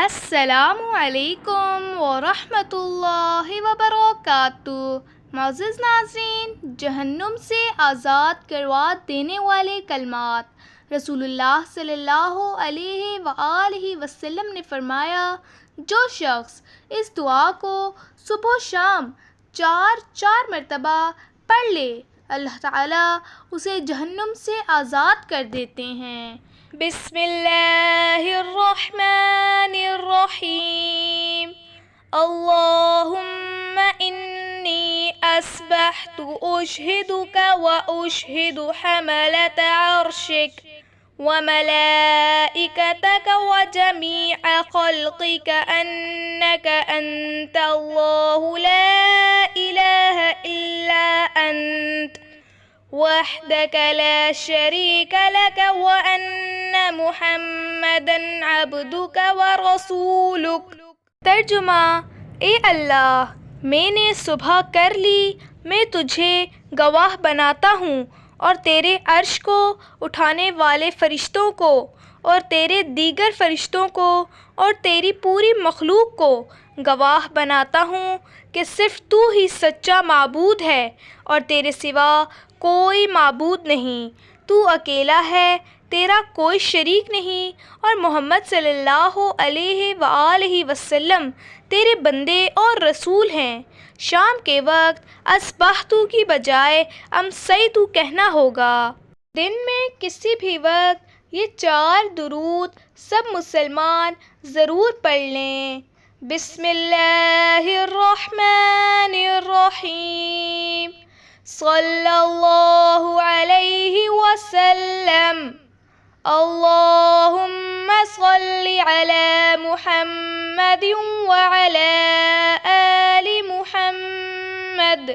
السلام علیکم ورحمۃ اللہ وبرکاتہ۔ معزز ناظرین، جہنم سے آزاد کروا دینے والے کلمات۔ رسول اللہ صلی اللہ علیہ وآلہ وسلم نے فرمایا، جو شخص اس دعا کو صبح و شام 4 مرتبہ پڑھ لے، اللہ تعالیٰ اسے جہنم سے آزاد کر دیتے ہیں۔ بسم اللہ الرحمن الرحیم۔ اللہم انی اصبحت اشہدک واشہد حملۃ عرشک وملائکتک وجمیع خلقک انک انت اللہ لا الہ الا انت وحدک لا شریک لک وان محمدا عبدک ورسولک۔ ترجمہ: اے اللہ، میں نے صبح کر لی، میں تجھے گواہ بناتا ہوں اور تیرے عرش کو اٹھانے والے فرشتوں کو اور تیرے دیگر فرشتوں کو اور تیری پوری مخلوق کو گواہ بناتا ہوں کہ صرف تو ہی سچا معبود ہے اور تیرے سوا کوئی معبود نہیں۔ تو اکیلا ہے، تیرا کوئی شریک نہیں، اور محمد صلی اللہ علیہ وآلہ وسلم تیرے بندے اور رسول ہیں۔ شام کے وقت اصبحت کی بجائے امسیت کہنا ہوگا۔ دن میں کسی بھی وقت یہ 4 درود سب مسلمان ضرور پڑھ لیں۔ بسم اللہ الرحمن الرحیم۔ صلی اللہ علیہ وسلم۔ اللہم صلی علی محمد وعلی آل محمد۔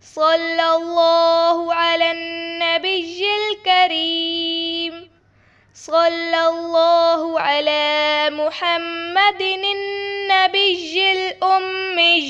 صلی اللہ علی النبی الکریم۔ صلی اللہ علی محمد النبی الأمی۔